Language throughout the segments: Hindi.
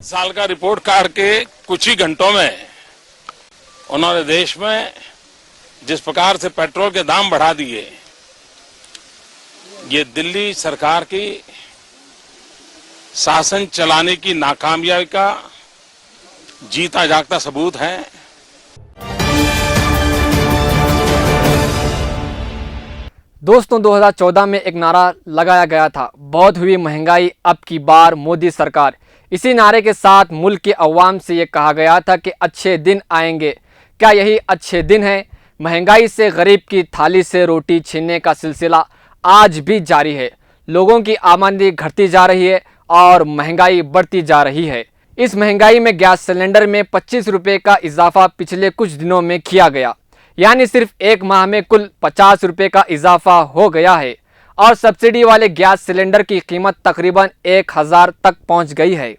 साल का रिपोर्ट कार्ड के कुछ ही घंटों में उन्होंने देश में जिस प्रकार से पेट्रोल के दाम बढ़ा दिए, ये दिल्ली सरकार की शासन चलाने की नाकामयाबी का जीता जागता सबूत है। दोस्तों 2014 में एक नारा लगाया गया था, बहुत हुई महंगाई अब की बार मोदी सरकार। इसी नारे के साथ मुल्क के अवाम से ये कहा गया था कि अच्छे दिन आएंगे। क्या यही अच्छे दिन हैं? महंगाई से गरीब की थाली से रोटी छीनने का सिलसिला आज भी जारी है। लोगों की आमदनी घटती जा रही है और महंगाई बढ़ती जा रही है। इस महंगाई में गैस सिलेंडर में 25 रुपये का इजाफा पिछले कुछ दिनों में किया गया, यानी सिर्फ एक माह में कुल 50 रुपये का इजाफा हो गया है और सब्सिडी वाले गैस सिलेंडर की कीमत तकरीबन 1000 तक पहुंच गई है।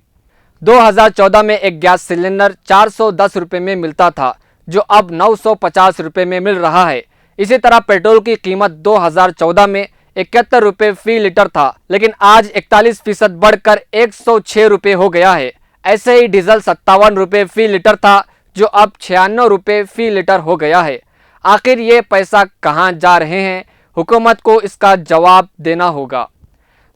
2014 में एक गैस सिलेंडर 410 रुपये में मिलता था, जो अब 950 रुपये में मिल रहा है। इसी तरह पेट्रोल की कीमत 2014 में 71 रुपये फी लीटर था, लेकिन आज 41% बढ़कर 106 रुपये हो गया है। ऐसे ही डीजल 57 रुपये फी लीटर था, जो अब 96 रुपये फी लीटर हो गया है। आखिर ये पैसा कहाँ जा रहे हैं? हुकूमत को इसका जवाब देना होगा।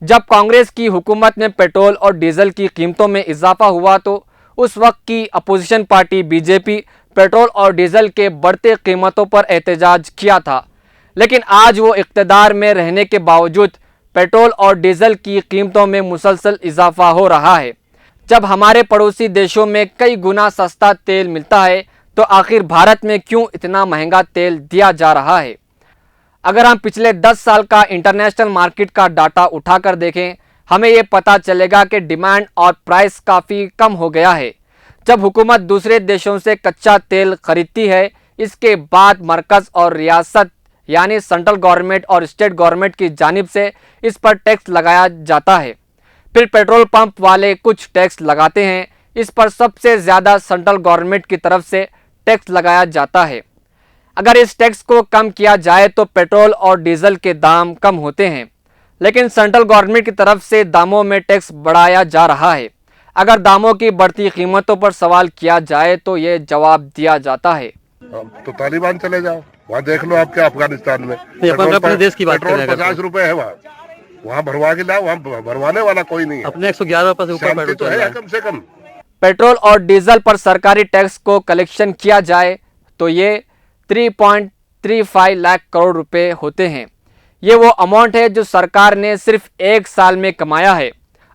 जब कांग्रेस की हुकूमत में पेट्रोल और डीजल की कीमतों में इजाफा हुआ तो उस वक्त की अपोजिशन पार्टी बीजेपी पेट्रोल और डीजल के बढ़ते कीमतों पर एहतजाज किया था, लेकिन आज वो इक़्तिदार में रहने के बावजूद पेट्रोल और डीजल की कीमतों में मुसलसल इजाफा हो रहा है। जब हमारे पड़ोसी देशों में कई गुना सस्ता तेल मिलता है तो आखिर भारत में क्यों इतना महंगा तेल दिया जा रहा है? अगर हम पिछले 10 साल का इंटरनेशनल मार्केट का डाटा उठाकर देखें, हमें ये पता चलेगा कि डिमांड और प्राइस काफ़ी कम हो गया है। जब हुकूमत दूसरे देशों से कच्चा तेल खरीदती है, इसके बाद मरकज़ और रियासत यानी सेंट्रल गवर्नमेंट और स्टेट गवर्नमेंट की जानिब से इस पर टैक्स लगाया जाता है। फिर पेट्रोल पंप वाले कुछ टैक्स लगाते हैं। इस पर सबसे ज़्यादा सेंट्रल गवर्नमेंट की तरफ से टैक्स लगाया जाता है। अगर इस टैक्स को कम किया जाए तो पेट्रोल और डीजल के दाम कम होते हैं, लेकिन सेंट्रल गवर्नमेंट की तरफ से दामों में टैक्स बढ़ाया जा रहा है। अगर दामों की बढ़ती कीमतों पर सवाल किया जाए तो ये जवाब दिया जाता है, तो तालिबान चले जाओ, वहाँ देख लो आप क्या अफगानिस्तान में अपने देश की बात पेट्रोल 50 रुपए है, वहाँ भरवा के लाओ, वहाँ भरवाने वाला कोई नहीं है। अपने 111 रुपए से ऊपर पेट्रोल तो है कम से कम। पेट्रोल और डीजल पर सरकारी टैक्स को कलेक्शन किया जाए तो ये 3.35 लाख करोड़ रुपए होते हैं। ये वो अमाउंट है जो सरकार ने सिर्फ एक साल में कमाया है।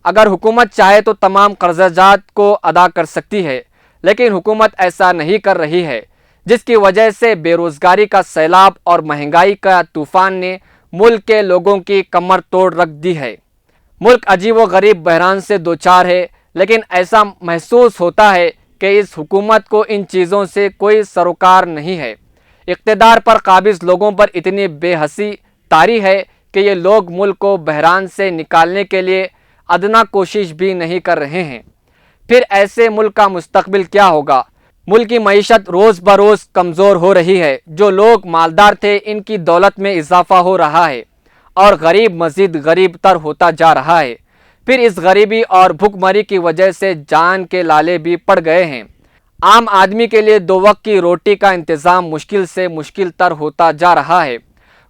अगर हुकूमत चाहे तो तमाम कर्जात को अदा कर सकती है, लेकिन हुकूमत ऐसा नहीं कर रही है, जिसकी वजह से बेरोजगारी का सैलाब और महंगाई का तूफान ने मुल्क के लोगों की कमर तोड़ रख दी है। मुल्क अजीब व गरीब बहरान से दो चार है, लेकिन ऐसा महसूस होता है कि इस हुकूमत को इन चीज़ों से कोई सरोकार नहीं है। इक़्तिदार पर काबिज लोगों पर इतनी बेहसी तारी है कि ये लोग मुल्क को बहरान से निकालने के लिए अदना कोशिश भी नहीं कर रहे हैं। फिर ऐसे मुल्क का मुस्तकबिल क्या होगा? मुल्क की मईशत रोज़ बरोज़ कमज़ोर हो रही है। जो लोग मालदार थे, इनकी दौलत में इजाफा हो रहा है और गरीब मज़ीद गरीब तर होता जा रहा है। फिर इस गरीबी और भुखमरी की वजह से जान के लाले भी पड़ गए हैं। आम आदमी के लिए 2 वक्त की रोटी का इंतज़ाम मुश्किल से मुश्किल तर होता जा रहा है।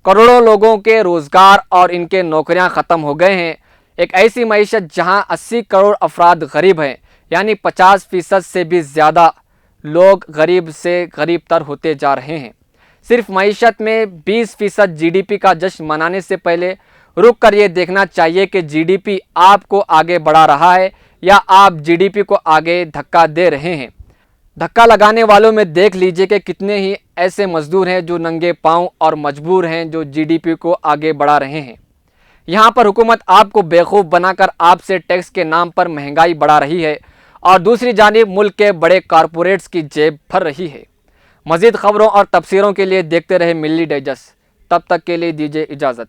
करोड़ों लोगों के रोज़गार और इनके नौकरियां ख़त्म हो गए हैं। एक ऐसी मईशत जहां 80 करोड़ अफराद गरीब हैं, यानी 50% से भी ज़्यादा लोग गरीब से गरीब तर होते जा रहे हैं। सिर्फ मईशत में 20% जीडीपी का जश्न मनाने से पहले रुक कर ये देखना चाहिए कि जीडीपी आपको आगे बढ़ा रहा है या आप जीडीपी को आगे धक्का दे रहे हैं। धक्का लगाने वालों में देख लीजिए कि कितने ही ऐसे मजदूर हैं जो नंगे पांव और मजबूर हैं, जो जीडीपी को आगे बढ़ा रहे हैं। यहाँ पर हुकूमत आपको बेवकूफ़ बनाकर आपसे टैक्स के नाम पर महंगाई बढ़ा रही है और दूसरी जानिब मुल्क के बड़े कारपोरेट्स की जेब भर रही है। मज़ीद खबरों और तफसीरों के लिए देखते रहे मिल्ली डाइजेस्ट। तब तक के लिए दीजिए इजाज़त।